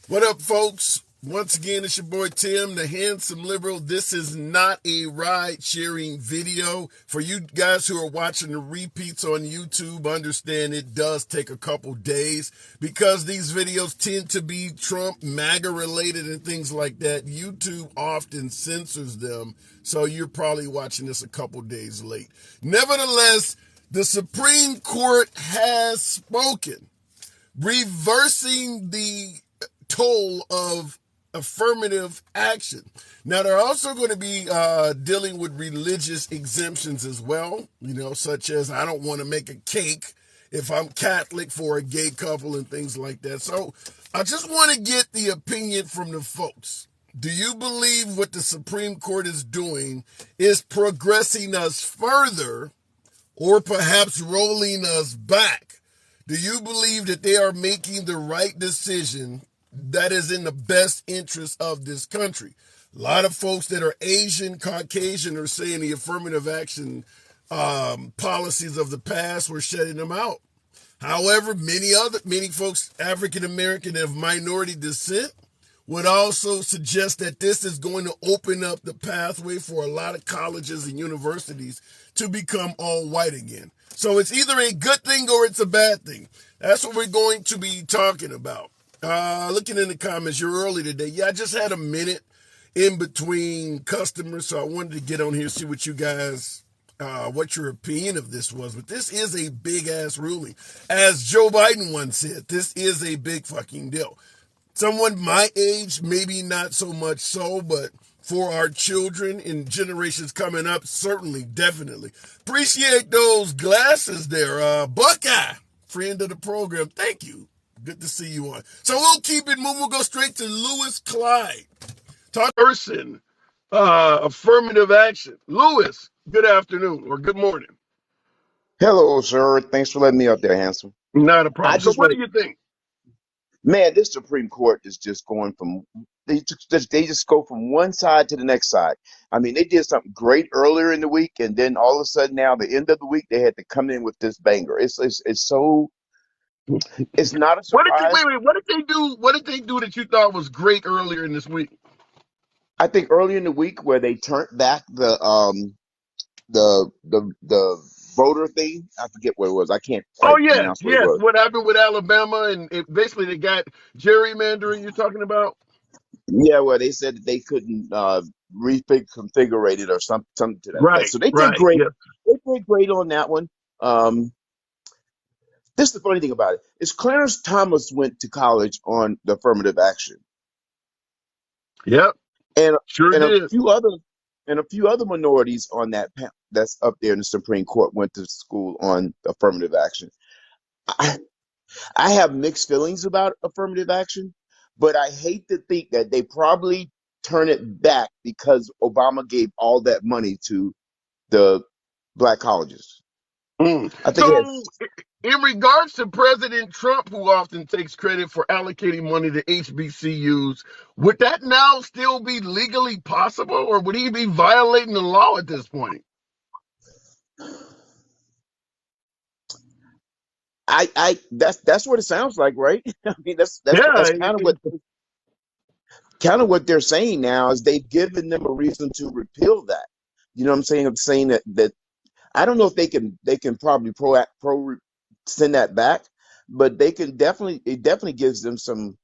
What up, folks? Once again, it's your boy Tim, the handsome liberal. This is not a ride-sharing video. For you guys who are watching the repeats on YouTube, understand it does take a couple days because these videos tend to be Trump, MAGA related and things like that. YouTube often censors them, so you're probably watching this a couple days late. Nevertheless, the Supreme Court has spoken, reversing the toll of affirmative action. Now, they're also going to be dealing with religious exemptions as well, such as I don't want to make a cake if I'm Catholic for a gay couple and things like that. So I just want to get the opinion from the folks. Do you believe what the Supreme Court is doing is progressing us further or perhaps rolling us back? Do you believe that they are making the right decision that is in the best interest of this country? A lot of folks that are Asian, Caucasian are saying the affirmative action policies of the past were shutting them out. However, many folks, African American and of minority descent, would also suggest that this is going to open up the pathway for a lot of colleges and universities to become all white again. So it's either a good thing or it's a bad thing. That's what we're going to be talking about. Looking in the comments, you're early today. Yeah, I just had a minute in between customers, so I wanted to get on here and see what you guys, what your opinion of this was. But this is a big-ass ruling. As Joe Biden once said, this is a big fucking deal. Someone my age, maybe not so much so, but for our children and generations coming up, certainly, definitely. Appreciate those glasses there. Buckeye, friend of the program, thank you. Good to see you on. So we'll keep it moving. We'll go straight to Lewis Clyde. Talk person, affirmative action. Lewis, good afternoon or good morning. Hello, sir. Thanks for letting me up there, handsome. Not a I problem. So just what want do you think? man, this Supreme Court is just going from they just go from one side to the next side. I mean, they did something great earlier in the week, and then all of a sudden now, the end of the week, they had to come in with this banger. It's so it's not a surprise. What did they do? What did they do that you thought was great earlier in this week? I think earlier in the week where they turned back the voter thing. I forget what it was. I can't Oh quite yes, pronounce what it yes. was. What happened with Alabama and basically they got gerrymandering you're talking about? Yeah, well, they said that they couldn't reconfigure it or something to that effect. Right, So they did right, great. yes. They did great on that one. Um, this is the funny thing about it is Clarence Thomas went to college on the affirmative action, Yep, and sure and a did. few other and a few other minorities on that's up there in the Supreme Court went to school on affirmative action. I, I have mixed feelings about affirmative action, but I hate to think that they probably turn it back because Obama gave all that money to the black colleges. Mm. I think it So in regards to President Trump, who often takes credit for allocating money to HBCUs, would that now still be legally possible or would he be violating the law at this point? I that's what it sounds like, right? I mean, that's Yeah, kind of what they're saying now is they've given them a reason to repeal that. You know what I'm saying? I'm saying that I don't know if they can probably send that back, but they can definitely it definitely gives them some.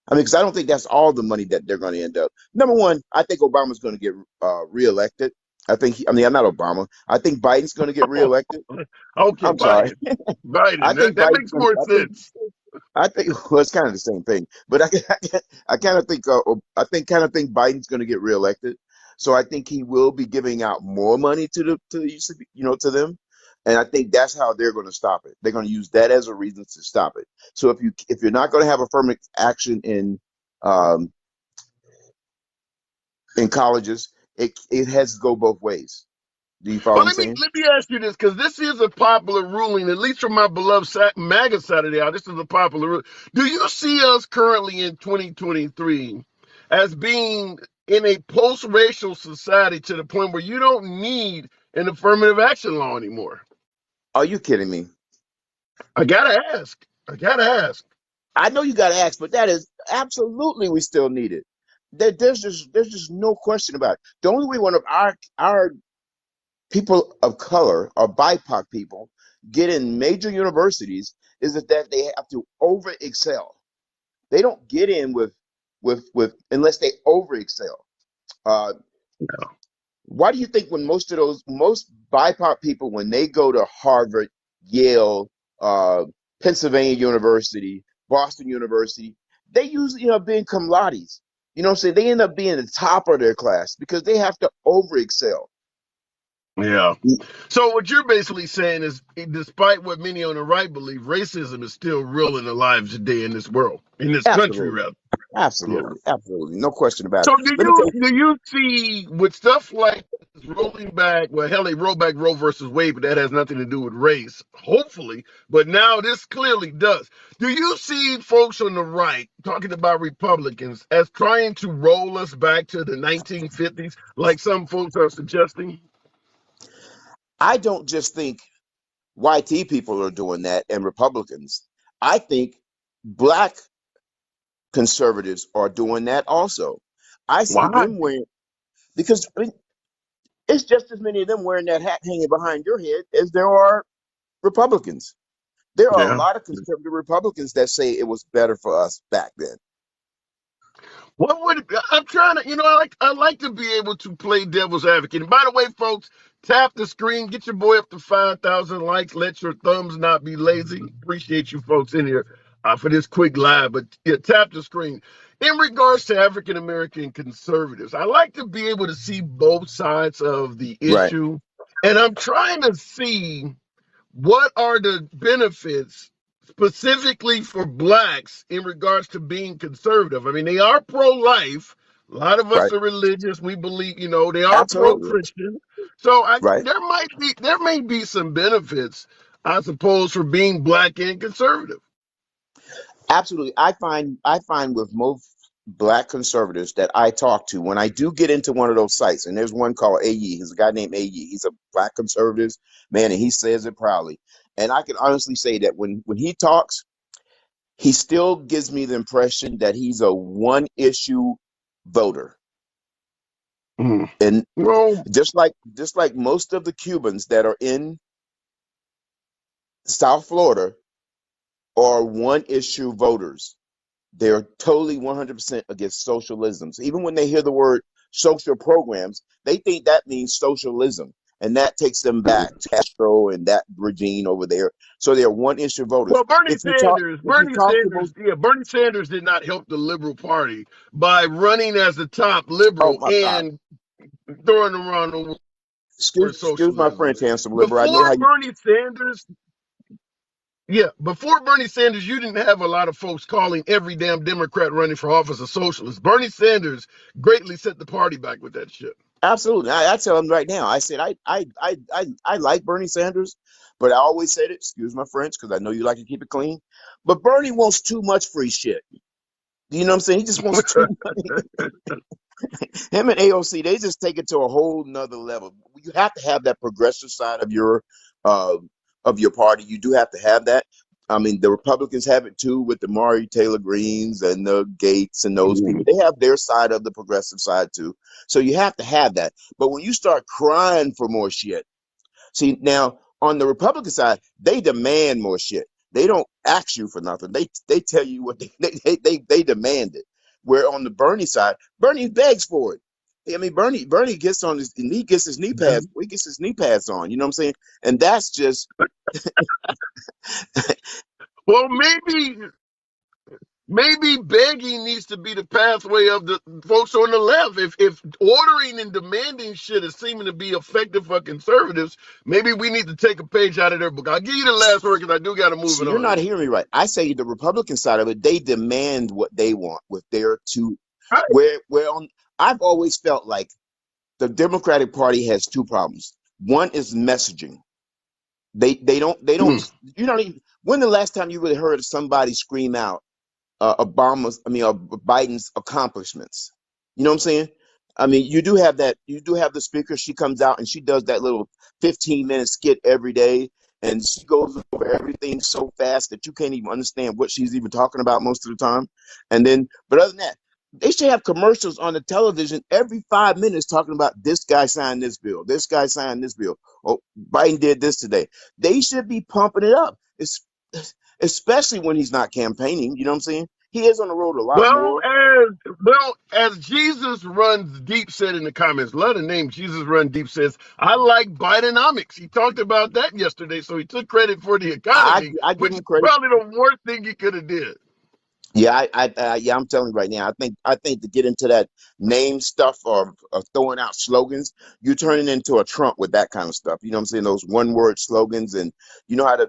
I mean, because I don't think that's all the money that they're going to end up. Number one, I think Obama's going to get reelected. I mean, I'm not Obama. I think Biden's going to get reelected. okay, I'm sorry. Biden. I Biden. That, think that Biden's makes going to. more sense. I think well, it's kind of the same thing, but I kind of think I think Biden's going to get reelected. So I think he will be giving out more money to the UCB, to them, and I think that's how they're going to stop it. They're going to use that as a reason to stop it. So if you're not going to have affirmative action um, in colleges, it has to go both ways. Do you follow Well, what I'm let me saying? let me ask you this because this is a popular ruling, at least from my beloved MAGA Saturday out. This is a popular ruling. Do you see us currently in 2023 as being in a post-racial society to the point where you don't need an affirmative action law anymore? Are you kidding me? I gotta ask. I gotta ask. I know you got to ask, but that is absolutely we still need it. There's just no question about it. The only way one of our people of color or BIPOC people get in major universities is that they have to over excel. They don't get in with unless they over excel. Uh, why do you think when most BIPOC people when they go to Harvard, Yale, uh, Pennsylvania University, Boston University, they usually end up being cum laudes. You know what I'm saying? They end up being the top of their class because they have to over excel. Yeah. So what you're basically saying is, despite what many on the right believe, racism is still real and alive today in this world, in this country, Absolutely. rather. Yeah. Absolutely. No question about it. So Let me tell you, do you see with stuff like this rolling back? Well, hell, they roll back Roe versus Wade, but that has nothing to do with race, hopefully. But now this clearly does. Do you see folks on the right talking about Republicans as trying to roll us back to the 1950s, like some folks are suggesting? I don't just think YT people are doing that and Republicans. I think black conservatives are doing that also. I see Why? them wearing because I mean, it's just as many of them wearing that hat hanging behind your head as there are Republicans. There are a Yeah. lot of conservative Republicans that say it was better for us back then. What would I'm trying to, I like to be able to play devil's advocate. And by the way, folks, tap the screen, get your boy up to 5,000 likes. Let your thumbs not be lazy. Appreciate you folks in here for this quick live. But yeah, tap the screen. In regards to African American conservatives, I like to be able to see both sides of the Right, issue, and I'm trying to see what are the benefits specifically for blacks in regards to being conservative? I mean, they are pro-life. A lot of us right, are religious. We believe, they are absolutely, pro-Christian. So right. there may be some benefits, I suppose, for being black and conservative. Absolutely. I find with most black conservatives that I talk to, when I do get into one of those sites, and there's one called AE, he's a guy named AE. He's a black conservative man, and he says it proudly. And I can honestly say that when he talks, he still gives me the impression that he's a one issue voter. Mm. And Well, just like most of the Cubans that are in South Florida are one issue voters. They're totally 100% against socialism. So even when they hear the word social programs, they think that means socialism. And that takes them back to Castro and that regime over there. So they're one issue voters. well, Bernie If you talk, Sanders, if you Bernie talk to Sanders, most, yeah, Bernie Sanders did not help the Liberal Party by running as the top oh liberal my God, and throwing around the word excuse my socialism. French, handsome liberal. I know Before how you. Bernie Sanders, yeah, before Bernie Sanders, you didn't have a lot of folks calling every damn Democrat running for office a socialist. Bernie Sanders greatly set the party back with that shit. Absolutely, I tell him right now. I said I like Bernie Sanders, but I always said it. Excuse my French, because I know you like to keep it clean. But Bernie wants too much free shit. You know what I'm saying? He just wants too him and AOC, they just take it to a whole nother level. You have to have that progressive side uh, of your party. You do have to have that. I mean, the Republicans have it too with the Maury Taylor Greens and the Gates and those people. Mm. They have their side of the progressive side too. So you have to have that. But when you start crying for more shit, see, now on the Republican side, they demand more shit. They don't ask you for nothing. They tell you what they demand it. Where on the Bernie side, Bernie begs for it. I mean, Bernie gets on his he gets his knee pads he gets his knee pads on. You know what I'm saying? And that's just Well, maybe begging needs to be the pathway of the folks on the left. If ordering and demanding shit is seeming to be effective for conservatives, maybe we need to take a page out of their book. I'll give you the last word because I do got to move see, it you're on not here. hearing me right. I say the Republican side of it, they demand what they want with their two. All right. Where on I've always felt like the Democratic Party has two problems. One is messaging. They don't Mm. you know when the last time you really heard somebody scream out Biden's accomplishments? You know what I'm saying? I mean, you do have the speaker. She comes out and she does that little 15-minute skit every day, and she goes over everything so fast that you can't even understand what she's even talking about most of the time. And then, but other than that, they should have commercials on the television every 5 minutes talking about this guy signed this bill, this guy signed this bill. Oh, Biden did this today. They should be pumping it up, especially when he's not campaigning. You know what I'm saying? He is on the road a lot Well, more. as Jesus runs deep said in the comments, love the name Jesus run deep says, I like Bidenomics. He talked about that yesterday, so he took credit for the I economy, I give which him is credit. probably the worst thing he could have did. Yeah, yeah, I'm telling you right now. I think to get into that name stuff or throwing out slogans, you turn it into a Trump with that kind of stuff. You know what I'm saying? Those one word slogans, and you know how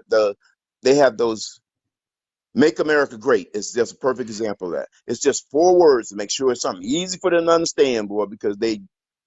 they have those "Make America Great." It's just a perfect example of that. It's just 4 words to make sure it's something easy for them to understand, boy, because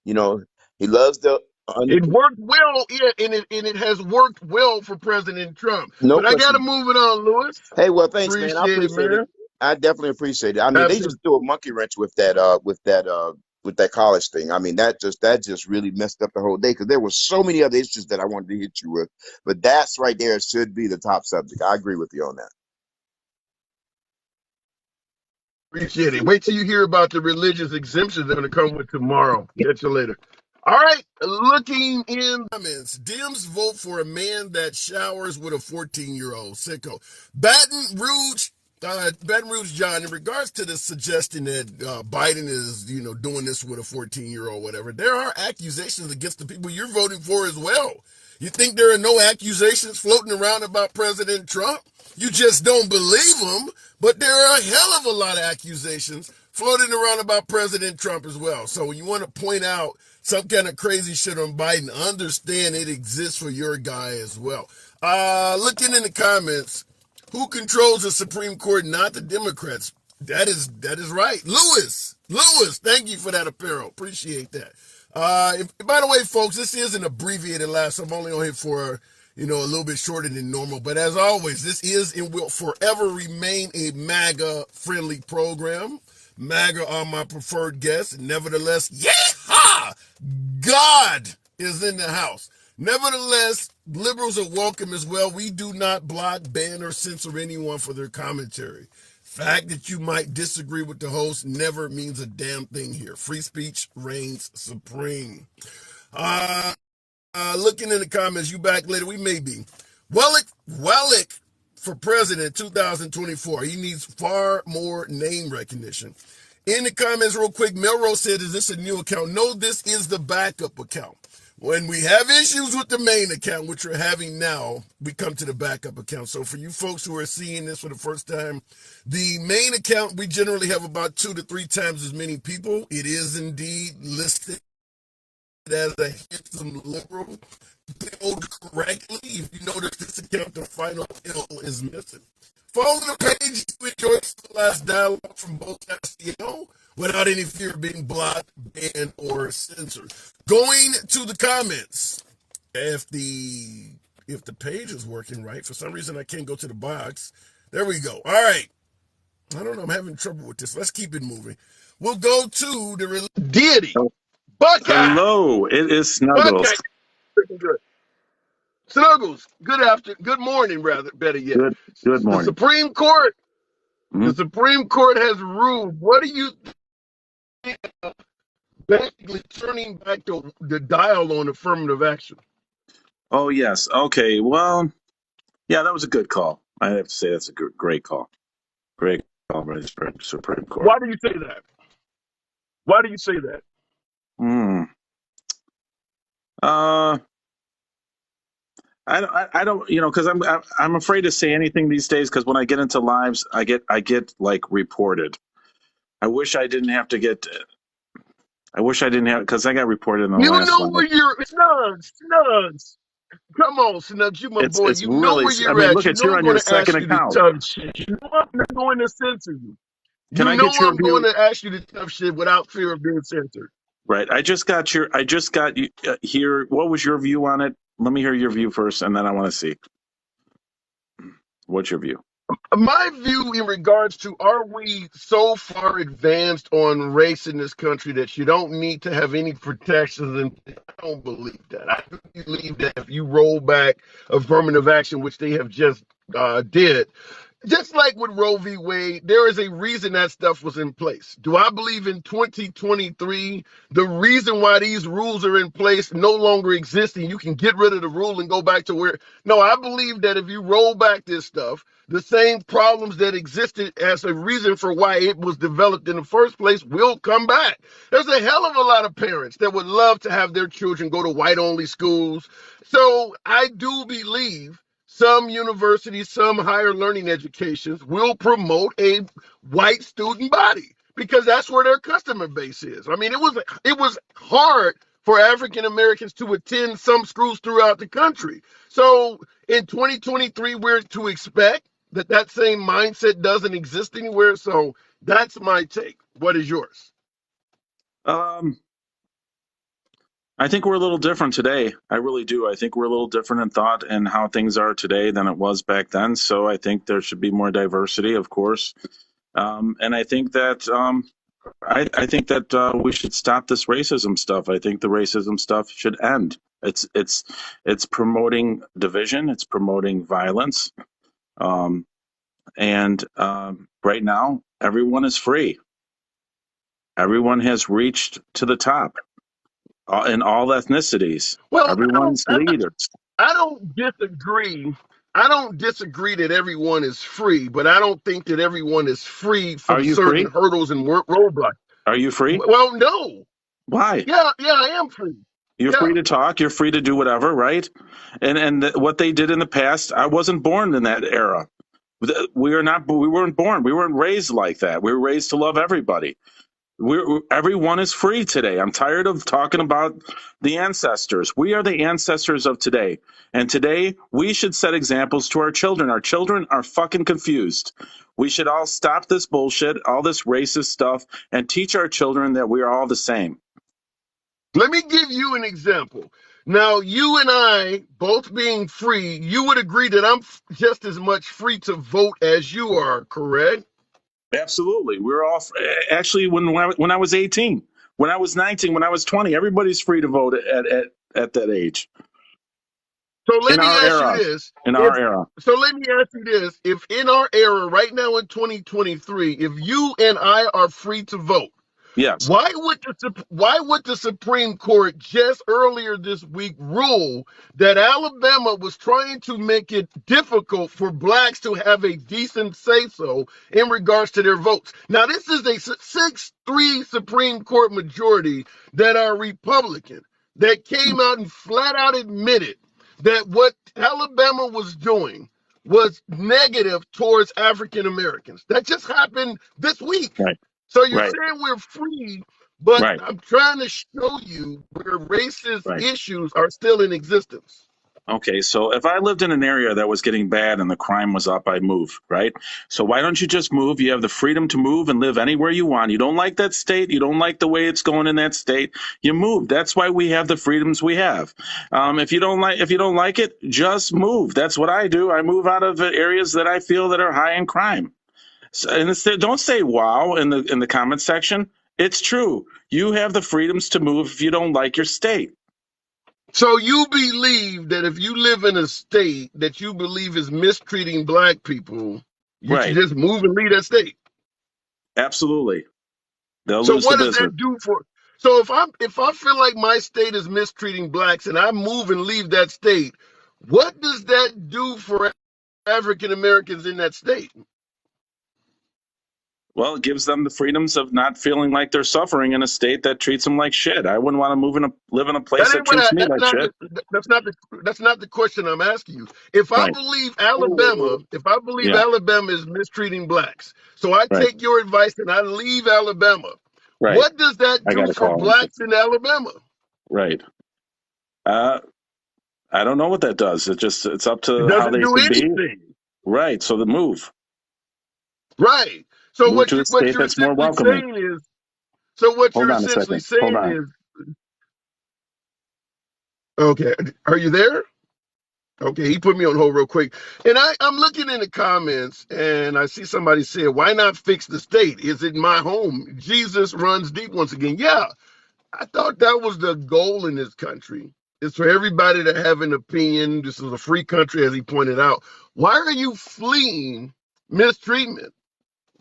you know, he loves the under, It worked well, yeah, and it has worked well for President Trump. no But I got to question. move it on, Lewis. Hey, well, thanks, man. I Appreciate it, appreciate it. man. I definitely appreciate it. I mean, they Absolutely. just threw a monkey wrench with that college thing. I mean, that just really messed up the whole day because there were so many other issues that I wanted to hit you with, but that's right there should be the top subject. I agree with you on that. Appreciate it. Wait till you hear about the religious exemptions they're going to come with tomorrow. Catch you later. All right. Looking in comments, Dems vote for a man that showers with a 14-year-old sicko. Baton Rouge, John. In regards to the suggestion that Biden is, doing this with a 14-year-old, whatever, there are accusations against the people you're voting for as well. You think there are no accusations floating around about President Trump? You just don't believe them, but there are a hell of a lot of accusations floating around about President Trump as well. So when you want to point out some kind of crazy shit on Biden, understand it exists for your guy as well. Looking in the comments, who controls the Supreme Court? Not the Democrats. That is right. Lewis, thank you for that apparel. Appreciate that. By the way, folks, this is an abbreviated live, so I'm only on here for a little bit shorter than normal. But as always, this is and will forever remain a MAGA-friendly program. MAGA are my preferred guests. Nevertheless, yeehaw! God is in the house. Nevertheless, liberals are welcome as well. We do not block, ban, or censor anyone for their commentary. Fact that you might disagree with the host never means a damn thing here. Free speech reigns supreme. Looking in the comments, you back later. We may be. Wellick for president 2024. He needs far more name recognition. In the comments, real quick, Melrose said, is this a new account? No, this is the backup account. When we have issues with the main account, which we're having now, we come to the backup account. So for you folks who are seeing this for the first time, the main account, we generally have about 2 to 3 times as many people. It is indeed listed as a handsome liberal. Spelled correctly. If you notice this account, the final L is missing. Follow the page to enjoy civilized dialogue from both sides without any fear of being blocked, banned, or censored. Going to the comments. If the page is working right, for some reason I can't go to the box. There we go. All right. I don't know. I'm having trouble with this. Let's keep it moving. We'll go to the deity. Buckeye. Hello, it is Buckeye. Snuggles. Good. Snuggles. Good morning, rather. Better yet. Good The morning. Supreme Court. Hmm? The Supreme Court has ruled. What do you think of basically turning back the dial on affirmative action? Oh, yes. Okay. Well, yeah, that was a good call. I have to say that's a great call. Great call by the Supreme Court. Why do you say that? Why do you say that? Hmm. Uh, I don't, because I'm afraid to say anything these days because when I get into lives, I get like reported. I wish I didn't have to get. I wish I didn't have because I got reported in the You last know live. where you're Snugs. Come on, Snugs, you my boy. It's You know really. where I you're mean, at. look You at know you're I'm on your going to second ask you the account. tough shit. You know I'm not going to censor you. Can You I know get your I'm going view? to ask you the tough shit without fear of being censored. Right. I just got you here. What was your view on it? Let me hear your view first, and then I want to see what's your view. My view in regards to, are we so far advanced on race in this country that you don't need to have any protections? And I don't believe that. I believe that if you roll back affirmative action, which they have just did, just like with Roe v. Wade, there is a reason that stuff was in place. Do I believe in 2023, the reason why these rules are in place no longer exist and you can get rid of the rule and go back to where? No, I believe that if you roll back this stuff, the same problems that existed as a reason for why it was developed in the first place will come back. There's a hell of a lot of parents that would love to have their children go to white-only schools. So I do believe some universities, some higher learning educations will promote a white student body because that's where their customer base is. I mean, it was hard for African Americans to attend some schools throughout the country. So in 2023, we're to expect that same mindset doesn't exist anywhere. So that's my take. What is yours? Um, I think we're a little different today. I really do. I think we're a little different in thought and how things are today than it was back then. So I think there should be more diversity, of course. And I think that I think that we should stop this racism stuff. I think the racism stuff should end. It's promoting division. It's promoting violence. Um, and right now, everyone is free. Everyone has reached to the top in all ethnicities. Well, Everyone's leaders. I don't disagree. I don't disagree that everyone is free, but I don't think that everyone is free Are from you certain free? hurdles and roadblocks. Are you free? Well, no. Why? Yeah, I am free. You're Yeah. free to talk. You're free to do whatever, right? And what they did in the past, I wasn't born in that era. We are not. We weren't born. We weren't raised like that. We were raised to love everybody. Everyone is free today. I'm tired of talking about the ancestors. We are the ancestors of today. And today we should set examples to our children. Our children are fucking confused. We should all stop this bullshit, all this racist stuff, and teach our children that we are all the same. Let me give you an example. Now, you and I both being free, you would agree that I'm just as much free to vote as you are, correct? Absolutely. We're all actually when I was 18, when I was 19, when I was 20, everybody's free to vote at that age. So let In me our ask you era. this. In If our era. so let me ask you this. If in our era right now in 2023, if you and I are free to vote, Yes. why would the Supreme Court just earlier this week rule that Alabama was trying to make it difficult for blacks to have a decent say-so in regards to their votes? Now, this is a 6-3 Supreme Court majority that are Republican that came out and flat out admitted that what Alabama was doing was negative towards African Americans. That just happened this week. Right. So you're Right. saying we're free, but Right. I'm trying to show you where racist Right. issues are still in existence. Okay, so if I lived in an area that was getting bad and the crime was up, I'd move, right? So why don't you just move? You have the freedom to move and live anywhere you want. You don't like that state, you don't like the way it's going in that state, you move. That's why we have the freedoms we have. If you don't like it, just move. That's what I do. I move out of areas that I feel that are high in crime. So, and don't say wow in the comment section. It's true. You have the freedoms to move if you don't like your state. So you believe that if you live in a state that you believe is mistreating black people, you should Right. just move and leave that state. Absolutely. They'll So lose the what does business. that do for? So if I feel like my state is mistreating blacks and I move and leave that state, what does that do for African Americans in that state? Well, it gives them the freedoms of not feeling like they're suffering in a state that treats them like shit. I wouldn't want to live in a place That that ain't what treats I. me like shit. That's not the question I'm asking you. If I Right. believe Yeah. Alabama is mistreating blacks, so I Right. take your advice and I leave Alabama. Right. What does that I got do to for call him. blacks in Alabama? Right. Uh, I don't know what that does. It's up It to how doesn't they do should be. anything, Right. So the move. right? So Move what to you a what state you're that's more essentially welcoming. saying is, so what Hold you're on a essentially second. Hold saying on. is, okay, are you there? Okay, he put me on hold real quick. And I'm looking in the comments and I see somebody said, why not fix the state? Is it my home? Jesus runs deep once again. Yeah, I thought that was the goal in this country. It's for everybody to have an opinion. This is a free country, as he pointed out. Why are you fleeing mistreatment?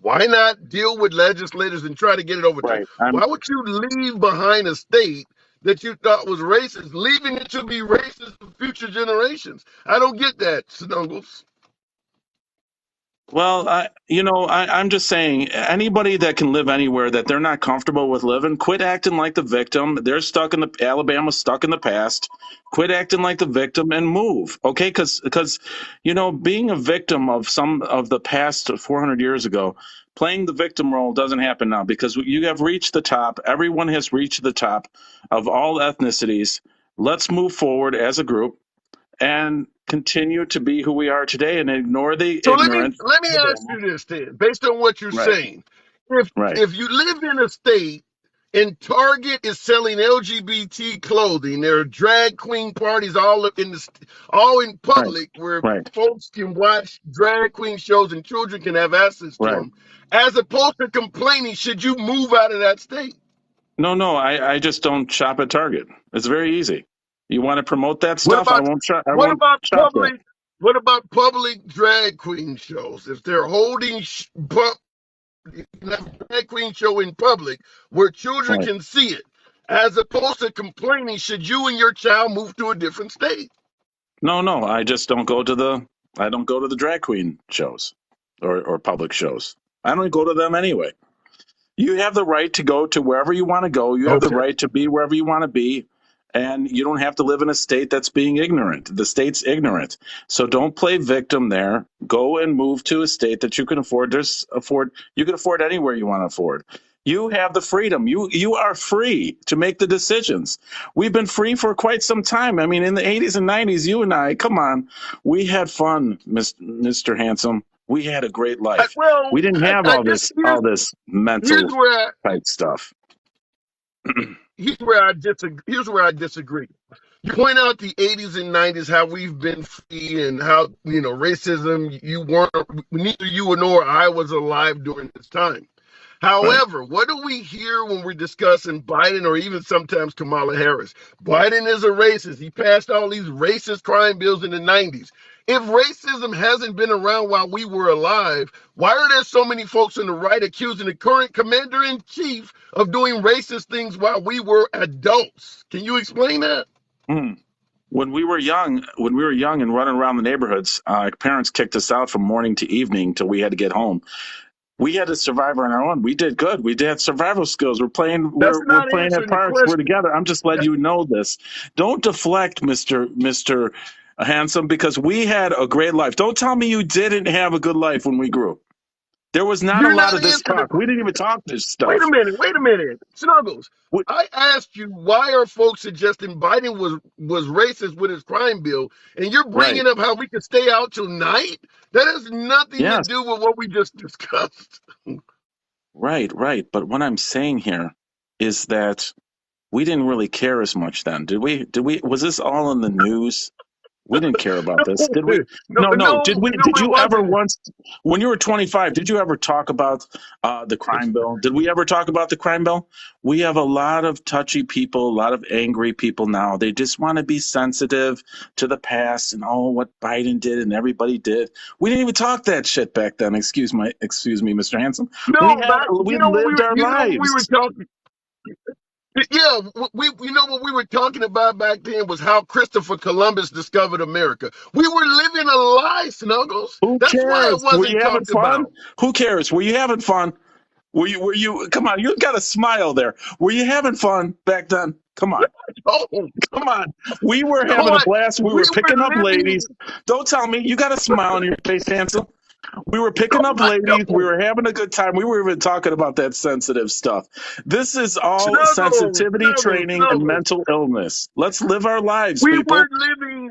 Why not deal with legislators and try to get it overturned? Right. Why would you leave behind a state that you thought was racist, leaving it to be racist for future generations? I don't get that, Snuggles. Well, I'm just saying, anybody that can live anywhere that they're not comfortable with living, quit acting like the victim. They're stuck in the Alabama's stuck in the past. Quit acting like the victim and move, okay? Because being a victim of some of the past 400 years ago, playing the victim role doesn't happen now because you have reached the top. Everyone has reached the top of all ethnicities. Let's move forward as a group and continue to be who we are today and ignore the So let me ignorant. let me ask you this then, based on what you're Right, saying. If right, if you live in a state and Target is selling LGBT clothing, there are drag queen parties all in right, public where right, folks can watch drag queen shows and children can have access to right. them, as opposed to complaining, should you move out of that state? No, I just don't shop at Target. It's very easy. You want to promote that What stuff? I about won't shop. I what won't about shop there. public? What about public drag queen shows? If they're holding have a drag queen show in public where children Right. can see it, as opposed to complaining, should you and your child move to a different state? No, I just don't go to the. I don't go to the drag queen shows or public shows. I don't go to them anyway. You have the right to go to wherever you want to go. You have the Okay. right to be wherever you want to be. And you don't have to live in a state that's being ignorant. The state's ignorant. So don't play victim there. Go and move to a state that you can afford. You can afford anywhere you want to afford. You have the freedom. You are free to make the decisions. We've been free for quite some time. I mean, in the 80s and 90s, you and I, come on, we had fun, Mr. Handsome. We had a great life. We didn't have I just all this here's mental where type stuff. here's where I disagree. You point out the 80s and 90s, how we've been free and how racism. You weren't, neither you nor I was alive during this time. Right. However, what do we hear when we're discussing Biden or even sometimes Kamala Harris? Biden is a racist. He passed all these racist crime bills in the 90s. If racism hasn't been around while we were alive, why are there so many folks on the right accusing the current commander in chief of doing racist things while we were adults? Can you explain that? Hmm. When we were young and running around the neighborhoods, parents kicked us out from morning to evening till we had to get home. We had to survive on our own. We did good. We did survival skills. We're playing. That's We're not playing at answering the parks. We're question. together. I'm just letting you know this. Don't deflect, Mister Handsome, because we had a great life. Don't tell me you didn't have a good life when we grew up. There was not a You're lot not of this answering the talk. We didn't even talk this Wait a stuff. minute, wait a minute. Snuggles. We, I asked you why are folks suggesting Biden was racist with his crime bill, and you're right. bringing up how we could stay out till night? That has nothing to Yes. do with what we just discussed. Right. But what I'm saying here is that we didn't really care as much then, did we? Did we? Was this all in the news? We didn't care about this, did we? No, No. Did no, we? no, Did it you ever wasn't. once, when you were 25, did you ever talk about the crime bill? Did we ever talk about the crime bill? We have a lot of touchy people, a lot of angry people now. They just want to be sensitive to the past and what Biden did and everybody did. We didn't even talk that shit back then. Excuse me, Mr. Handsome. No, We lived our you know what we were lives. talking. Yeah, what we were talking about back then was how Christopher Columbus discovered America. We were living a lie, Snuggles. Who That's why it cares? Were you wasn't having talked fun? about. Who cares? Were you having fun? Were you come on, you got a smile there. Were you having fun back then? Come on. Oh, Come on. We were no, having a blast. We we were were picking up living. ladies. Don't tell me you got a smile on your face, handsome. We were picking up I ladies. We don't. were having a good time. We were even talking about that sensitive stuff. This is all sensitivity training and Snuggles. mental illness. Let's live our lives, We were people. living.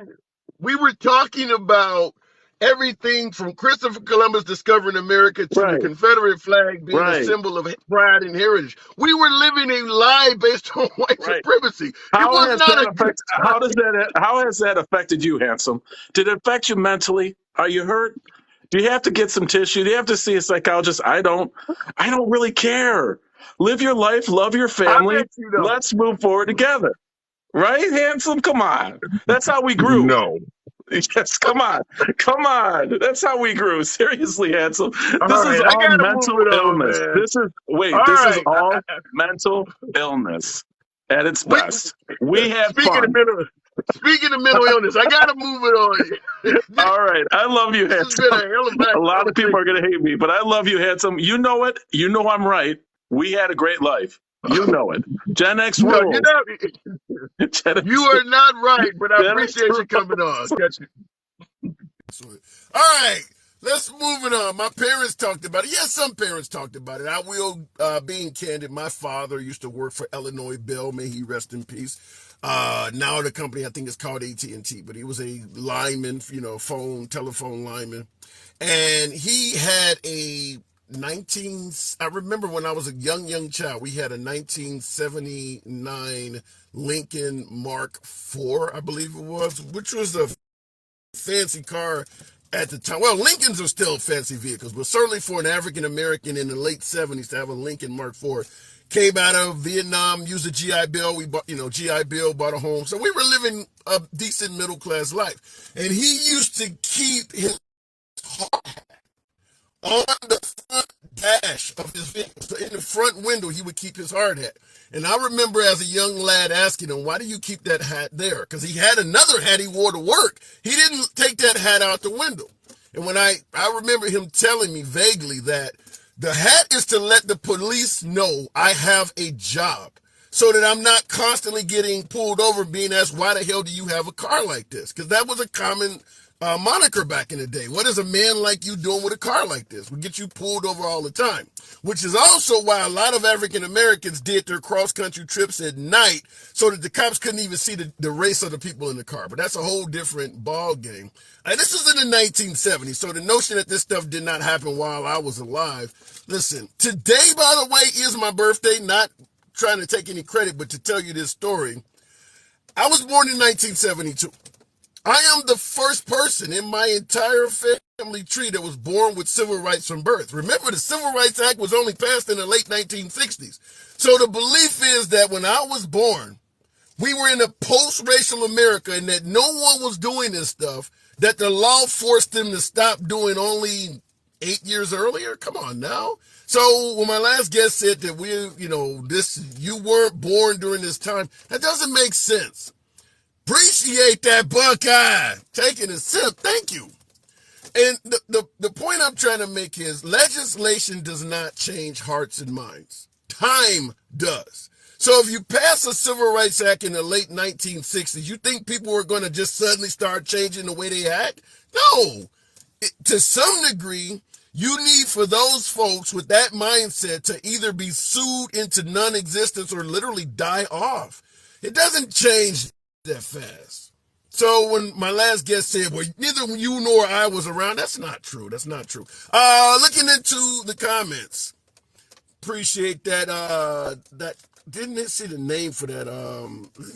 We were talking about everything from Christopher Columbus discovering America to the Right, Confederate flag being a right, symbol of pride and heritage. We were living a lie based on white right. supremacy. It How was has not that a good affect? time. How has that affected you, handsome? Did it affect you mentally? Are you hurt? Do you have to get some tissue? Do you have to see a psychologist? I don't. I don't really care. Live your life, love your I family. bet you don't. Let's move forward together. Right, handsome? Come on. That's how we grew. No. Yes, come on. Come on. That's how we grew. Seriously, handsome. All This is right, I all gotta move mental it on, illness. man. All This is right. all mental illness at its We best. We had speaking of fun. mental speaking of mental illness, I gotta move it on. this, All right. I love you, this has been a handsome. hell of A a lot of people are conversation. going to hate me, but I love you, handsome. You know it. You know I'm right. We had a great life. You know it. Gen X No, you're rules. not. Gen You X, are not right, but I Gen X appreciate you coming on. rules. Catch you. All right, let's move it on. My parents talked about it. Yes, some parents talked about it. I will, being candid, my father used to work for Illinois Bell. May he rest in peace. Now the company, I think, is called AT&T, but he was a lineman, telephone lineman. And he had a 19, I remember when I was a young child, we had a 1979 Lincoln Mark IV, I believe it was, which was a fancy car at the time. Well, Lincolns are still fancy vehicles, but certainly for an African American in the late 70s to have a Lincoln Mark IV. Came out of Vietnam, used a GI Bill. We bought, GI Bill, bought a home. So we were living a decent middle class life. And he used to keep his on the front dash of his vehicle. So in the front window, he would keep his hard hat. And I remember as a young lad asking him, why do you keep that hat there? Because he had another hat he wore to work. He didn't take that hat out the window. And when I remember him telling me vaguely that the hat is to let the police know I have a job so that I'm not constantly getting pulled over being asked, why the hell do you have a car like this? Because that was a common moniker back in the day. What is a man like you doing with a car like this? We get you pulled over all the time, which is also why a lot of African Americans did their cross country trips at night so that the cops couldn't even see the race of the people in the car. But that's a whole different ball game. And this is in the 1970s, so the notion that this stuff did not happen while I was alive. Listen, today, by the way, is my birthday. Not trying to take any credit, but to tell you this story. I was born in 1972. I am the first person in my entire family tree that was born with civil rights from birth. Remember, the Civil Rights Act was only passed in the late 1960s. So the belief is that when I was born, we were in a post-racial America and that no one was doing this stuff, that the law forced them to stop doing only 8 years earlier. Come on now. So when my last guest said that you weren't born during this time, that doesn't make sense. Appreciate that, Buckeye. Taking a sip. Thank you. And the point I'm trying to make is legislation does not change hearts and minds. Time does. So if you pass a Civil Rights Act in the late 1960s, you think people are going to just suddenly start changing the way they act? No. To some degree, you need for those folks with that mindset to either be sued into non-existence or literally die off. It doesn't change that fast. So when my last guest said, well, neither you nor I was around, that's not true. That's not true. Looking into the comments. Appreciate that. That didn't see the name for that.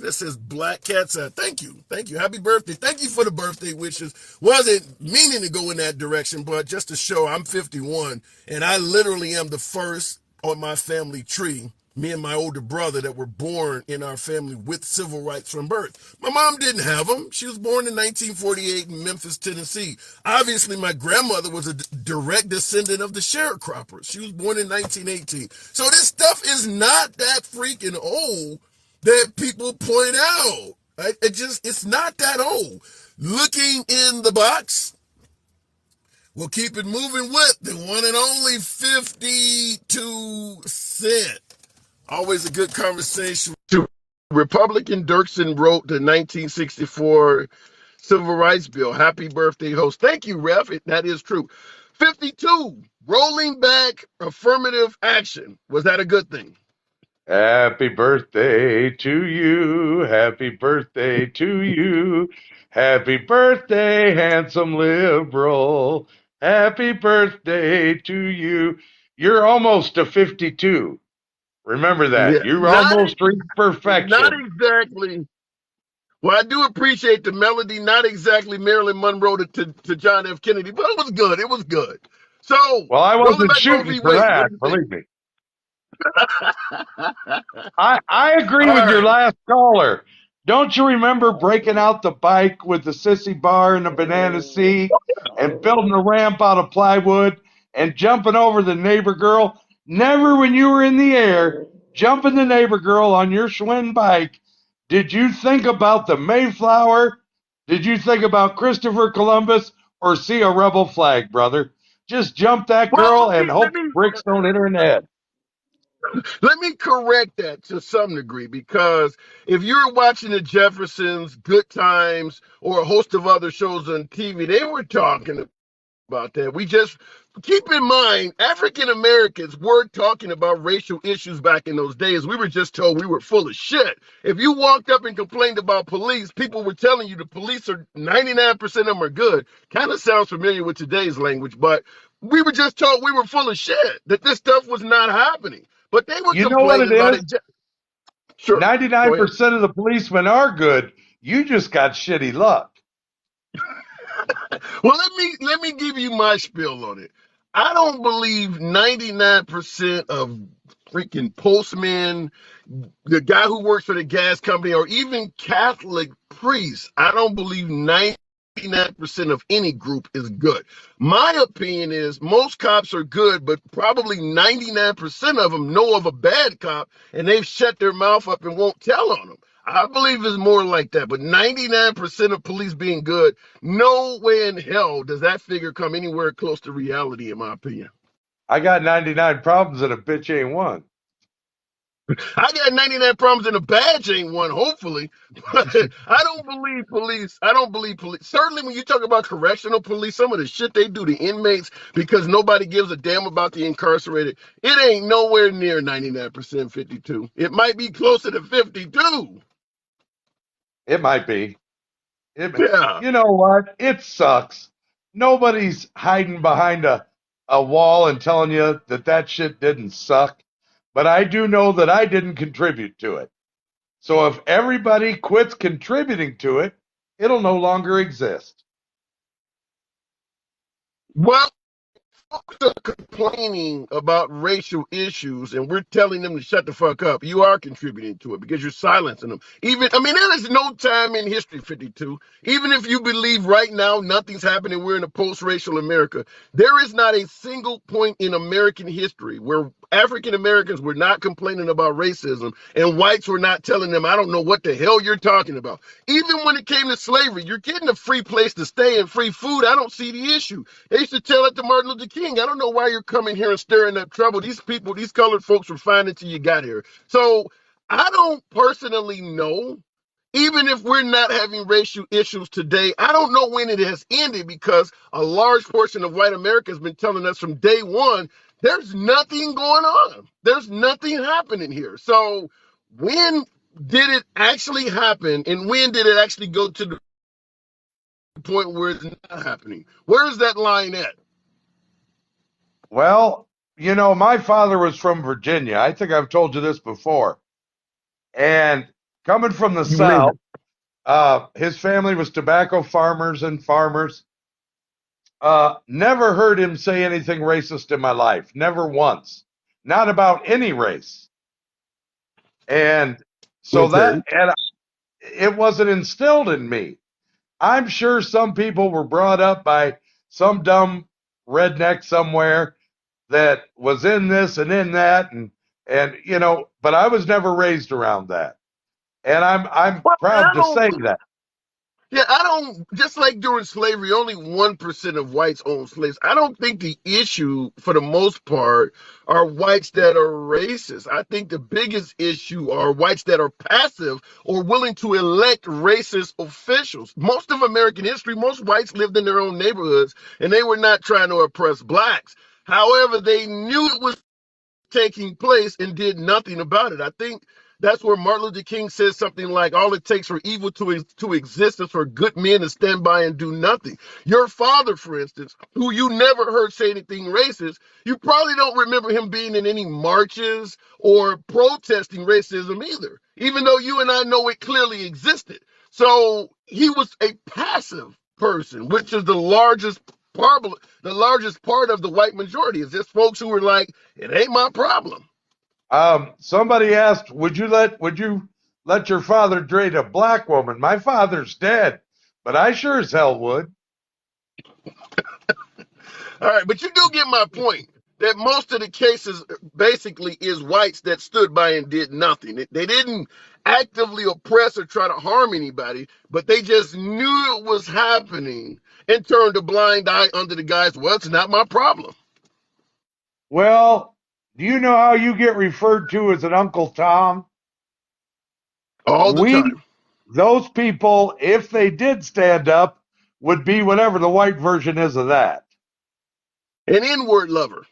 That says Black Cats. Thank you. Thank you. Happy birthday. Thank you for the birthday wishes. Wasn't meaning to go in that direction, but just to show I'm 51 and I literally am the first on my family tree, me and my older brother, that were born in our family with civil rights from birth. My mom didn't have them. She was born in 1948 in Memphis, Tennessee. Obviously, my grandmother was a direct descendant of the sharecroppers. She was born in 1918. So this stuff is not that freaking old that people point out. Right? It's not that old. Looking in the box, we'll keep it moving with the one and only 52 Cent. Always a good conversation. Republican Dirksen wrote the 1964 Civil Rights Bill. Happy birthday, host. Thank you, Ref. That is true. 52, rolling back affirmative action. Was that a good thing? Happy birthday to you. Happy birthday to you. Happy birthday, handsome liberal. Happy birthday to you. You're almost to 52. Remember that. Yeah, You almost reached not perfection. exactly. Well, I do appreciate the melody, not exactly Marilyn Monroe to John F. Kennedy, but it was good. It was good. So, Well, I rolling wasn't back Roe shooting v. for Wade, what that, do you think? believe me. I agree All with your right. last caller. Don't you remember breaking out the bike with the sissy bar and the banana seat and building a ramp out of plywood and jumping over the neighbor girl? Never when you were in the air, jumping the neighbor girl on your Schwinn bike, did you think about the Mayflower? Did you think about Christopher Columbus or see a rebel flag, brother? Just jump that Well, girl and hope bricks don't hit her in the head. let me correct that to some degree because if you're watching the Jeffersons, Good Times, or a host of other shows on TV, they were talking about that. We just keep in mind African Americans were talking about racial issues back in those days. We were just told we were full of shit. If you walked up and complained about police, people were telling you the police are 99% of them are good. Kind of sounds familiar with today's language, but we were just told we were full of shit, that this stuff was not happening. But they were You know what it complaining about is? it. Sure. Go ahead. 99% of the policemen are good. You just got shitty luck. Well, let me give you my spiel on it. I don't believe 99% of freaking postmen, the guy who works for the gas company, or even Catholic priests. I don't believe 99% of any group is good. My opinion is most cops are good, but probably 99% of them know of a bad cop and they've shut their mouth up and won't tell on them. I believe it's more like that, but 99% of police being good, no way in hell does that figure come anywhere close to reality, in my opinion. I got 99 problems and a bitch ain't one. I got 99 problems and a badge ain't one, hopefully. But I don't believe police. I don't believe police. Certainly, when you talk about correctional police, some of the shit they do to inmates because nobody gives a damn about the incarcerated, it ain't nowhere near 99% 52. It might be closer to 52. It might be. Yeah. You know what? It sucks. Nobody's hiding behind a wall and telling you that that shit didn't suck. But I do know that I didn't contribute to it. So if everybody quits contributing to it, it'll no longer exist. Well, folks are complaining about racial issues and we're telling them to shut the fuck up, you are contributing to it because you're silencing them. Even, I mean, there is no time in history, 52. Even if you believe right now nothing's happening, we're in a post-racial America. There is not a single point in American history where African Americans were not complaining about racism and whites were not telling them, I don't know what the hell you're talking about. Even when it came to slavery, you're getting a free place to stay and free food. I don't see the issue. They used to tell it to Martin Luther King. I don't know why you're coming here and stirring up trouble. These people, these colored folks were fine until you got here. So I don't personally know, even if we're not having racial issues today, I don't know when it has ended because a large portion of white America has been telling us from day one, there's nothing going on. There's nothing happening here. So when did it actually happen and when did it actually go to the point where it's not happening? Where is that line at? Well, you know, my father was from Virginia. I think I've told you this before. And coming from the You South, mentioned. his family was tobacco farmers and farmers. Never heard him say anything racist in my life. Never once. Not about any race. And so Okay. that, and it wasn't instilled in me. I'm sure some people were brought up by some dumb redneck somewhere that was in this and in that and you know, but I was never raised around that. And I'm Well, proud I to say don't. that. Yeah, I don't. Just like during slavery, only 1% of whites owned slaves. I don't think the issue, for the most part, are whites that are racist. I think the biggest issue are whites that are passive or willing to elect racist officials. Most of American history, most whites lived in their own neighborhoods, and they were not trying to oppress blacks. However, they knew it was taking place and did nothing about it. I think that's where Martin Luther King says something like, all it takes for evil to exist is for good men to stand by and do nothing. Your father, for instance, who you never heard say anything racist, you probably don't remember him being in any marches or protesting racism either, even though you and I know it clearly existed. So he was a passive person, which is the largest part of the white majority. Is just folks who were like, it ain't my problem. Somebody asked, would you let your father date a black woman? My father's dead, but I sure as hell would. All right, but you do get my point that most of the cases basically is whites that stood by and did nothing. They didn't actively oppress or try to harm anybody, but they just knew it was happening and turned a blind eye under the guise, well, it's not my problem. Well, do you know how you get referred to as an Uncle Tom? All the time. Those people, if they did stand up, would be whatever the white version is of that. An N-word lover.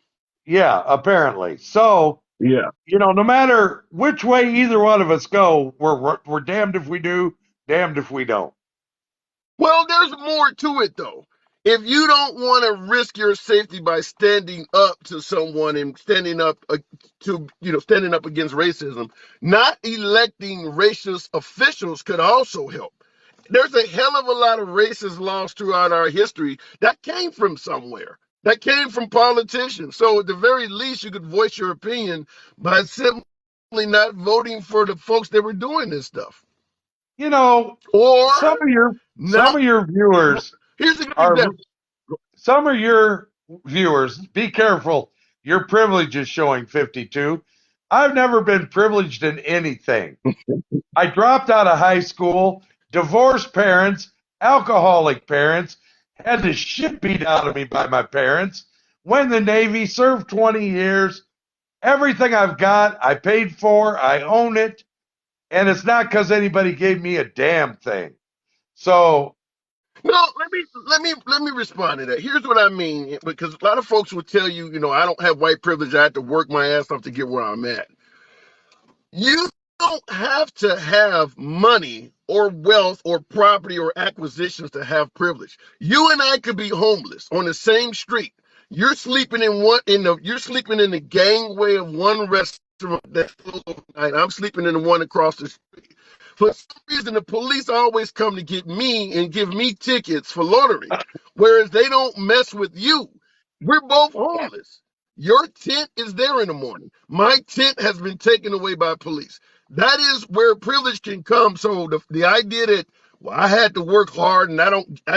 Yeah, apparently. So, Yeah. no matter which way either one of us go, we're damned if we do, damned if we don't. Well, there's more to it, though. If you don't want to risk your safety by standing up to someone and standing up standing up against racism, not electing racist officials could also help. There's a hell of a lot of racist laws throughout our history that came from somewhere. That came from politicians. So at the very least, you could voice your opinion by simply not voting for the folks that were doing this stuff. Or Some of your not. viewers Here's a good are example. some of your viewers, be careful. Your privilege is showing 52. I've never been privileged in anything. I dropped out of high school, divorced parents, alcoholic parents, had the shit beat out of me by my parents, went in the Navy, served 20 years. Everything I've got, I paid for, I own it, and it's not because anybody gave me a damn thing. So No, let me respond to that. Here's what I mean, because a lot of folks will tell you, I don't have white privilege. I have to work my ass off to get where I'm at. You don't have to have money or wealth or property or acquisitions to have privilege. You and I could be homeless on the same street. You're sleeping you're sleeping in the gangway of one restaurant that's closed overnight. I'm sleeping in the one across the street. For some reason, the police always come to get me and give me tickets for loitering, whereas they don't mess with you. We're both homeless. Your tent is there in the morning. My tent has been taken away by police. That is where privilege can come. So the idea that, well, I had to work hard and I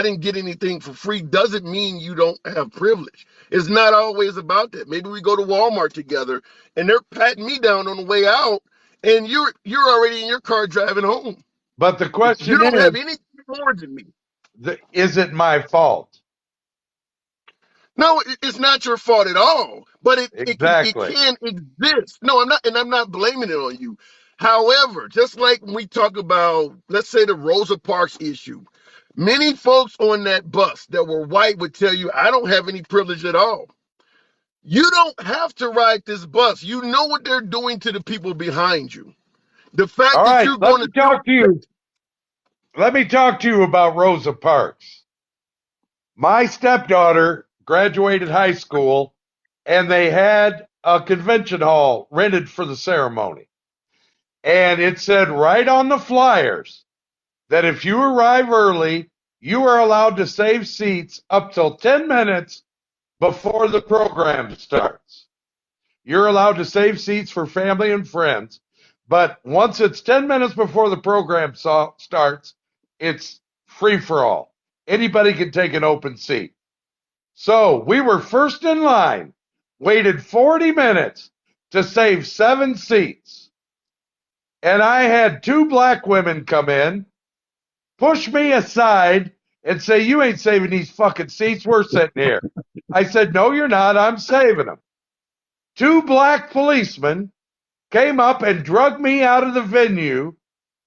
didn't get anything for free doesn't mean you don't have privilege. It's not always about that. Maybe we go to Walmart together and they're patting me down on the way out, and you're already in your car driving home. but the You question don't is, have anything more than me. is it my fault? No, it's not your fault at all. But it Exactly. can exist. No, I'm not blaming it on you. However, just like when we talk about, let's say, the Rosa Parks issue, many folks on that bus that were white would tell you, I don't have any privilege at all. You don't have to ride this bus. You know what they're doing to the people behind you. The fact All that right, you're going to let me talk to you about Rosa Parks. My stepdaughter graduated high school, and they had a convention hall rented for the ceremony. And it said right on the flyers that if you arrive early, you are allowed to save seats up till 10 minutes before the program starts. You're allowed to save seats for family and friends, but once it's 10 minutes before the program starts, it's free for all. Anybody can take an open seat. So we were first in line, waited 40 minutes to save 7 seats. And I had 2 black women come in, push me aside, and say, you ain't saving these fucking seats. We're sitting here. I said, no, you're not. I'm saving them. 2 black policemen came up and drugged me out of the venue,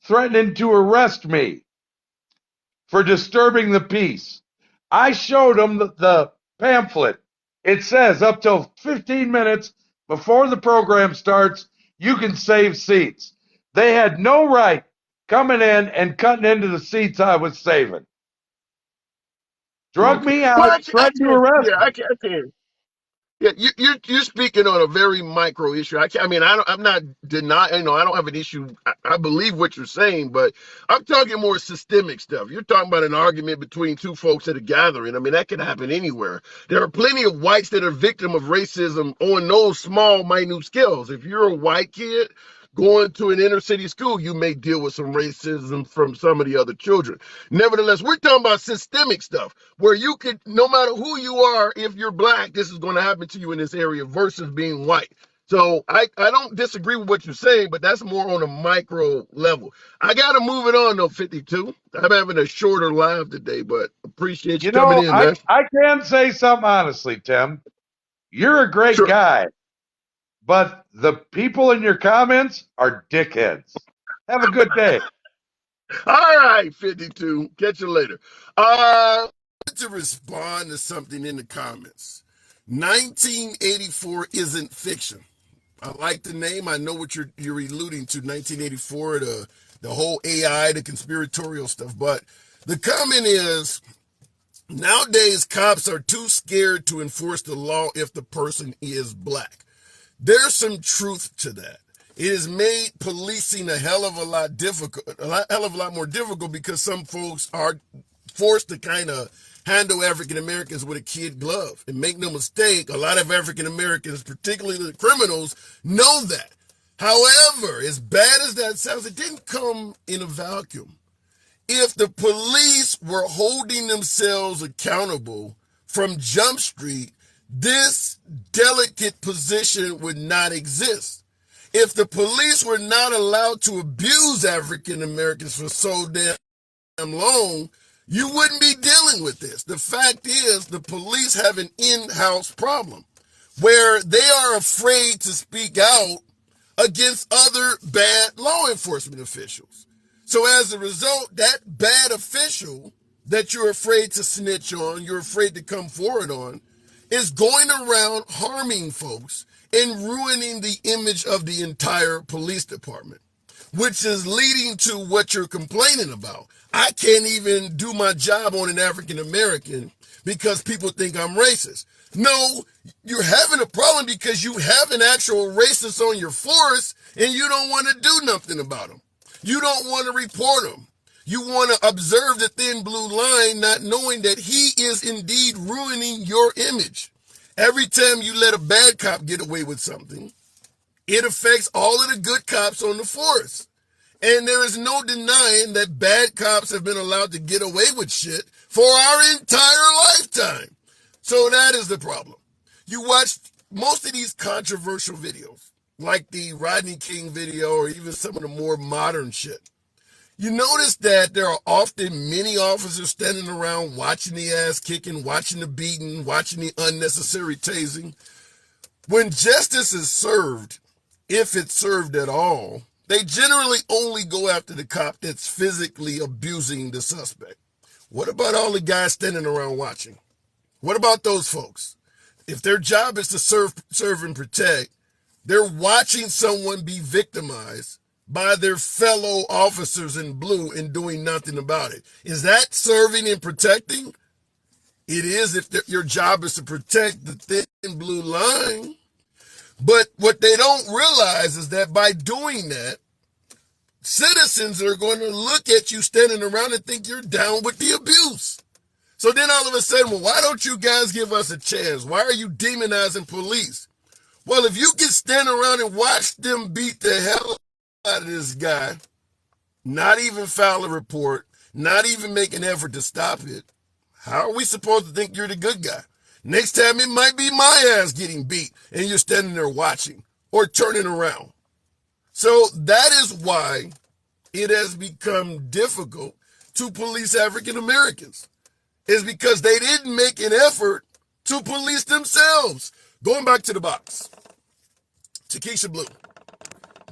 threatening to arrest me for disturbing the peace. I showed them the pamphlet. It says up till 15 minutes before the program starts, you can save seats. They had no right coming in and cutting into the seats I was saving. Drug Okay. me Well, out, I threatened to can't. arrest Yeah, me. I can't. Yeah, you're speaking on a very micro issue. I mean, I'm not denying. I don't have an issue. I believe what you're saying, but I'm talking more systemic stuff. You're talking about an argument between two folks at a gathering. I mean, that could happen anywhere. There are plenty of whites that are victim of racism on those small, minute scales. If you're a white kid going to an inner city school, you may deal with some racism from some of the other children. Nevertheless, we're talking about systemic stuff where you could, no matter who you are, if you're black, this is going to happen to you in this area versus being white. So I don't disagree with what you're saying, but that's more on a micro level. I got to move it on though, 52. I'm having a shorter live today, but appreciate you You coming know, in, I, man. I can say something honestly, Tim. You're a great Sure. guy, but the people in your comments are dickheads. Have a good day. All right, 52. Catch you later. To respond to something in the comments. 1984 isn't fiction. I like the name. I know what you're alluding to. 1984, the whole AI, the conspiratorial stuff. But the comment is nowadays cops are too scared to enforce the law if the person is black. There's some truth to that. It has made policing a hell of a lot difficult, hell of a lot more difficult because some folks are forced to kind of handle African Americans with a kid glove. And make no mistake, a lot of African Americans, particularly the criminals, know that. However, as bad as that sounds, it didn't come in a vacuum. If the police were holding themselves accountable from Jump Street, this delicate position would not exist. If the police were not allowed to abuse African Americans for so damn long, you wouldn't be dealing with this. The fact is, the police have an in-house problem where they are afraid to speak out against other bad law enforcement officials. So as a result, that bad official that you're afraid to snitch on, you're afraid to come forward on, is going around harming folks and ruining the image of the entire police department, which is leading to what you're complaining about. I can't even do my job on an African American because people think I'm racist. No, you're having a problem because you have an actual racist on your force and you don't want to do nothing about them. You don't want to report them. You want to observe the thin blue line, not knowing that he is indeed ruining your image. Every time you let a bad cop get away with something, it affects all of the good cops on the force. And there is no denying that bad cops have been allowed to get away with shit for our entire lifetime. So that is the problem. You watch most of these controversial videos, like the Rodney King video or even some of the more modern shit. You notice that there are often many officers standing around watching the ass kicking, watching the beating, watching the unnecessary tasing. When justice is served, if it's served at all, they generally only go after the cop that's physically abusing the suspect. What about all the guys standing around watching? What about those folks? If their job is to serve and protect, they're watching someone be victimized by their fellow officers in blue and doing nothing about it. Is that serving and protecting? It is if your job is to protect the thin blue line. But what they don't realize is that by doing that, citizens are going to look at you standing around and think you're down with the abuse. So then all of a sudden, well, why don't you guys give us a chance? Why are you demonizing police? Well, if you can stand around and watch them beat the hell out of this guy, not even file a report, not even make an effort to stop it, how are we supposed to think you're the good guy? Next time it might be my ass getting beat and you're standing there watching or turning around. So that is why it has become difficult to police African Americans. Is because they didn't make an effort to police themselves. Going back to the box. Takesha Blue.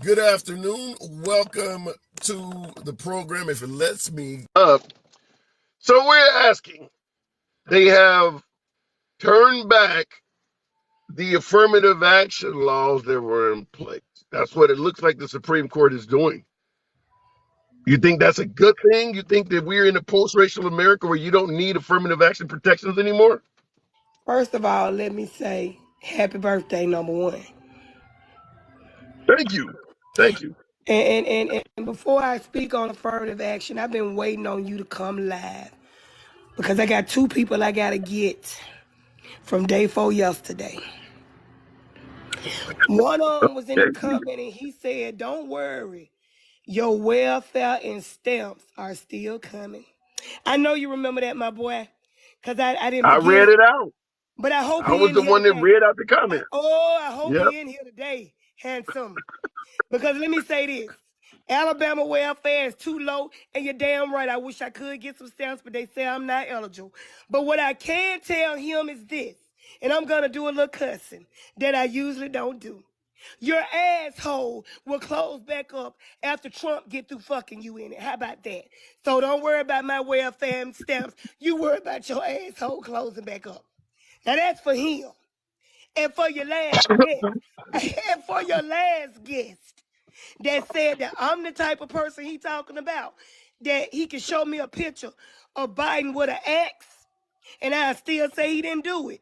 Good afternoon. Welcome to the program, if it lets me up. So we're asking. They have turned back the affirmative action laws that were in place. That's what it looks like the Supreme Court is doing. You think that's a good thing? You think that we're in a post-racial America where you don't need affirmative action protections anymore? First of all, let me say happy birthday, number one. Thank you. Thank you. And before I speak on affirmative action, I've been waiting on you to come live because I got two people I gotta get from day 4 yesterday. One of them was in the Okay. comment and he said, "Don't worry, your welfare and stamps are still coming." I know you remember that, my boy, because I didn't I forget read it. it out. But I hope I he was in the here one that today. read out the comment. I hope Yep. he in here today, handsome. Because let me say this. Alabama welfare is too low, and you're damn right. I wish I could get some stamps, but they say I'm not eligible. But what I can tell him is this, and I'm gonna do a little cussing that I usually don't do. Your asshole will close back up after Trump get through fucking you in it. How about that? So don't worry about my welfare and stamps. You worry about your asshole closing back up. Now that's for him. And for your last guest, and for your last guest that said that I'm the type of person he talking about, that he can show me a picture of Biden with an axe, and I still say he didn't do it.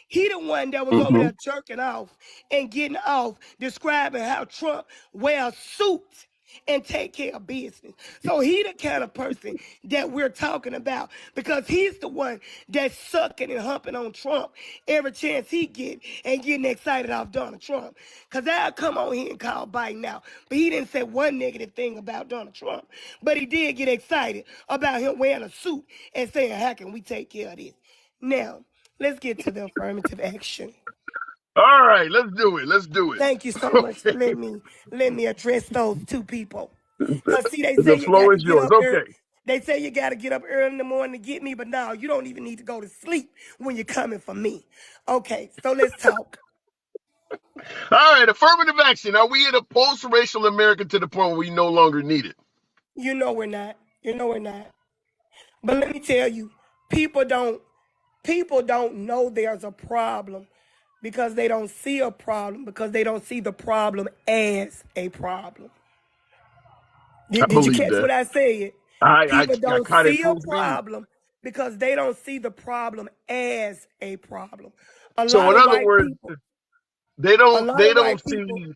He the one that was over Hmm. there jerking off and getting off, describing how Trump wears suits and take care of business. So he the kind of person that we're talking about because he's the one that's sucking and humping on Trump every chance he get and getting excited off Donald Trump. Because I'll come on here and call Biden out. But he didn't say one negative thing about Donald Trump. But he did get excited about him wearing a suit and saying, how can we take care of this? Now, let's get to the affirmative action. All right, let's do it. Let's do it. Thank you so much for Okay. letting me address those two people. Cause see, they say The you floor got to is get yours. up early. Okay. They say you got to get up early in the morning to get me, but no, you don't even need to go to sleep when you're coming for me. Okay, so let's talk. All right, affirmative action. Are we in a post-racial America to the point where we no longer need it? You know we're not. You know we're not. But let me tell you, people don't people don't know there's a problem because they don't see a problem because they don't see the problem as a problem. I Did you believe catch that. what I said? I, People I don't caught it see a full speed. problem because they don't see the problem as a problem. A So lot in of other white words, people, they a don't lot they of don't white see. people,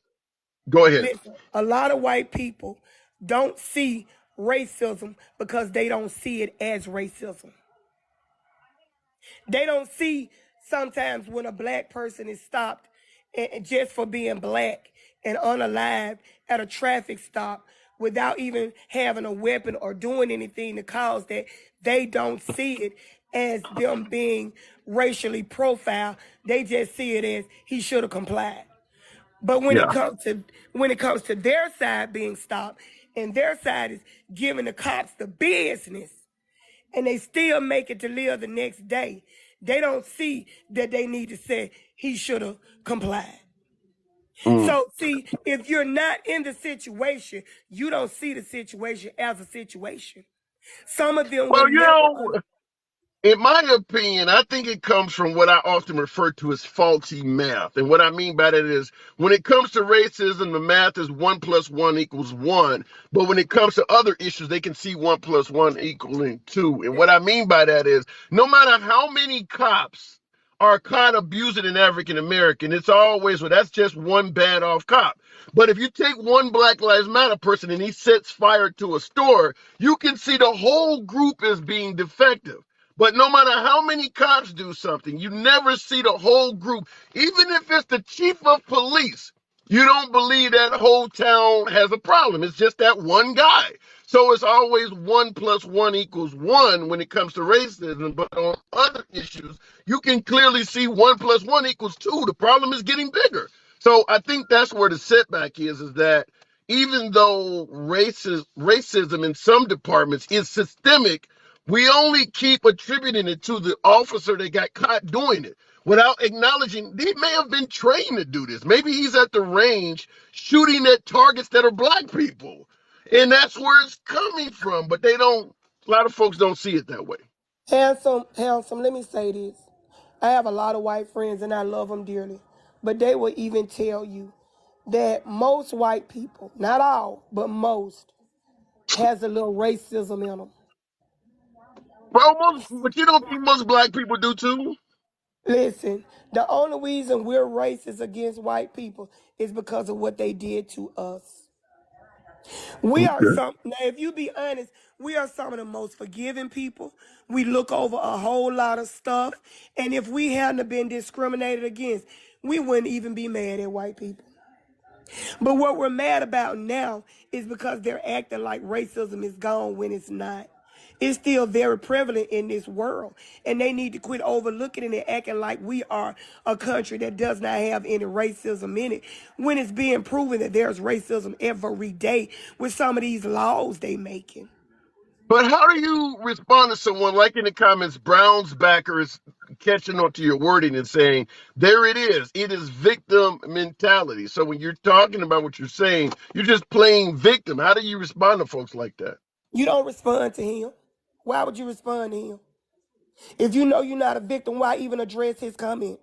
Go ahead. listen, a lot of white people don't see racism because they don't see it as racism. They don't see sometimes when a black person is stopped and just for being black and unalived at a traffic stop without even having a weapon or doing anything to cause that, they don't see it as them being racially profiled. They just see it as he should have complied. But Yeah. when it comes to their side being stopped and their side is giving the cops the business, and they still make it to live the next day, they don't see that they need to say he should have complied. Mm. So, see, if you're not in the situation, you don't see the situation as a situation. Some of them will Well, never. in my opinion, I think it comes from what I often refer to as faulty math. And what I mean by that is when it comes to racism, the math is 1 + 1 = 1. But when it comes to other issues, they can see 1 + 1 = 2. And what I mean by that is no matter how many cops are caught abusing an African American, it's always, well, that's just one bad off cop. But if you take one Black Lives Matter person and he sets fire to a store, you can see the whole group is being defective. But no matter how many cops do something, you never see the whole group. Even if it's the chief of police, you don't believe that whole town has a problem. It's just that one guy. So it's always 1 + 1 = 1 when it comes to racism. But on other issues, you can clearly see 1 + 1 = 2. The problem is getting bigger. So I think that's where the setback is that even though racism in some departments is systemic, we only keep attributing it to the officer that got caught doing it without acknowledging they may have been trained to do this. Maybe he's at the range shooting at targets that are black people. And that's where it's coming from. But a lot of folks don't see it that way. Handsome, handsome, let me say this. I have a lot of white friends and I love them dearly. But they will even tell you that most white people, not all, but most, has a little racism in them. But you don't think most black people do too? Listen, the only reason we're racist against white people is because of what they did to us. We are Okay. some now if you be honest, we are some of the most forgiving people. We look over a whole lot of stuff. And if we hadn't been discriminated against, we wouldn't even be mad at white people. But what we're mad about now is because they're acting like racism is gone when it's not. It's still very prevalent in this world. And they need to quit overlooking it and acting like we are a country that does not have any racism in it, when it's being proven that there's racism every day with some of these laws they making. But how do you respond to someone like in the comments, Brown's backer is catching on to your wording and saying, there it is. It is victim mentality. So when you're talking about what you're saying, you're just playing victim. How do you respond to folks like that? You don't respond to him. Why would you respond to him? If you know you're not a victim, why even address his comment?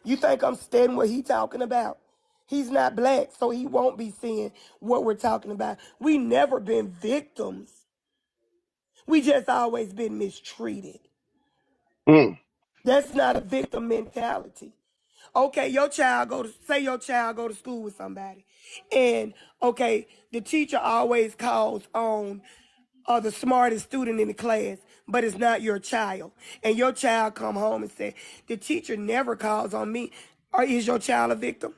You think I'm studying what he talking about? He's not black, so he won't be seeing what we're talking about. We never been victims. We just always been mistreated. Mm. That's not a victim mentality. Okay, your child say your child go to school with somebody. And okay, the teacher always calls on the smartest student in the class, but it's not your child. And your child come home and say, the teacher never calls on me. Or is your child a victim?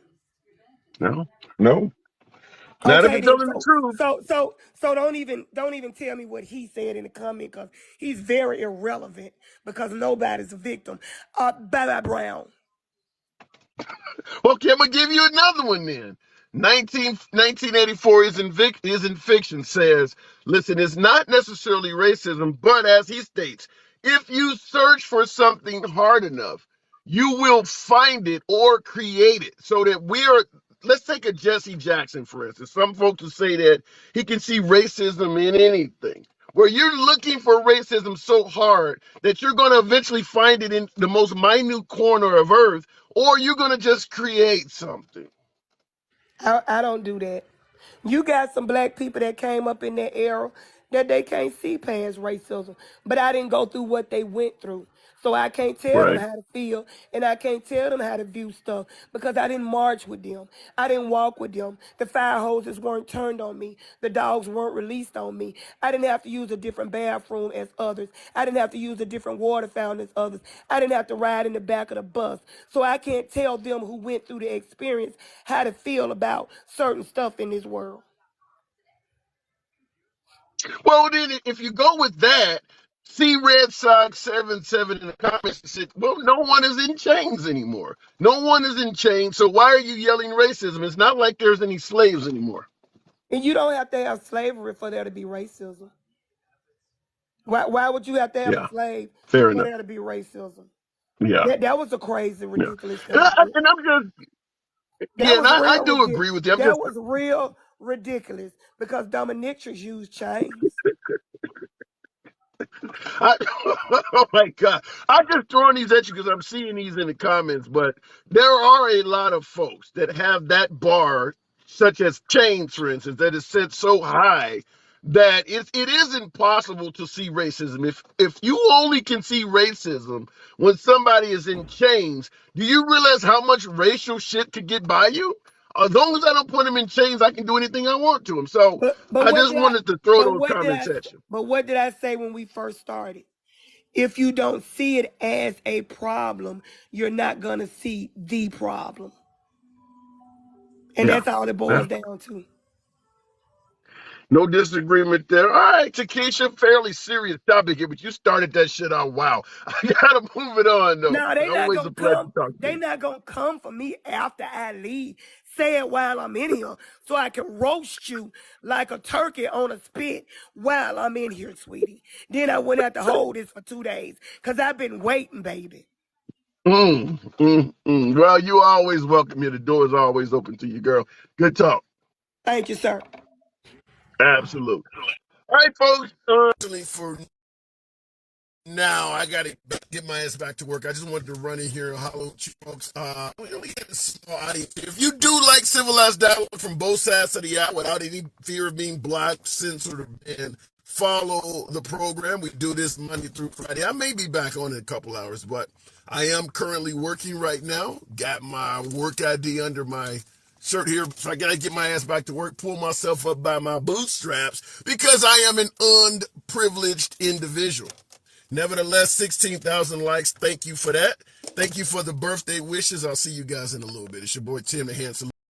No, no, not if Okay you're then. telling the So truth. so so so don't even tell me what he said in the comment, because he's very irrelevant, because nobody's a victim. Bye Brown. Okay, I'm gonna give you another one then. 1984 isn't fiction says, listen, it's not necessarily racism, but as he states, if you search for something hard enough, you will find it or create it. So that let's take a Jesse Jackson, for instance. Some folks will say that he can see racism in anything. Where you're looking for racism so hard that you're going to eventually find it in the most minute corner of earth, or you're going to just create something. I don't do that. You got some black people that came up in that era that they can't see past racism. But I didn't go through what they went through. So I can't tell them Right. how to feel, and I can't tell them how to view stuff, because I didn't march with them. I didn't walk with them. The fire hoses weren't turned on me. The dogs weren't released on me. I didn't have to use a different bathroom as others. I didn't have to use a different water fountain as others. I didn't have to ride in the back of the bus. So I can't tell them who went through the experience how to feel about certain stuff in this world. Well, then, if you go with that, see Red Sox 7-7 in the comments and said, well, no one is in chains anymore. No one is in chains. So why are you yelling racism? It's not like there's any slaves anymore. And you don't have to have slavery for there to be racism. Why would you have to have a Yeah, slave fair for enough. there to be racism? Yeah, That was a crazy, yeah. ridiculous And, statement. I'm just, That yeah, and was I real do ridiculous. agree with you. I'm That just was real ridiculous, because dominatrix use chains. Oh my God. I'm just throwing these at you because I'm seeing these in the comments, but there are a lot of folks that have that bar, such as chains, for instance, that is set so high that it is impossible to see racism. If you only can see racism when somebody is in chains, do you realize how much racial shit could get by you? As long as I don't put them in chains, I can do anything I want to them. So But I what just did I wanted to throw but those what did comments I at you. but what did I say when we first started? If you don't see it as a problem, you're not gonna see the problem. And Yeah. that's all it Yeah. boils down to. No disagreement there. All right, Takesha, fairly serious topic here, but you started that shit out. Wow. I gotta move it on though. No, they not Always a gonna pleasure come. talking to They you. not gonna come for me after I leave. Say it while I'm in here, so I can roast you like a turkey on a spit while I'm in here, sweetie. Then I wouldn't have to hold this for 2 days, because I've been waiting, baby. Well, you always welcome here. The door is always open to you, girl. Good talk. Thank you, sir. Absolutely. All right, folks. For now, I got it. get my ass back to work. I just wanted to run in here and holler at you folks. We only get a small audience here. If you do like civilized dialogue from both sides of the aisle without any fear of being blocked, censored, and follow the program, we do this Monday through Friday. I may be back on in a couple hours, but I am currently working right now. Got my work ID under my shirt here, so I gotta get my ass back to work, pull myself up by my bootstraps, because I am an unprivileged individual. Nevertheless, 16,000 likes. Thank you for that. Thank you for the birthday wishes. I'll see you guys in a little bit. It's your boy Tim the Handsome.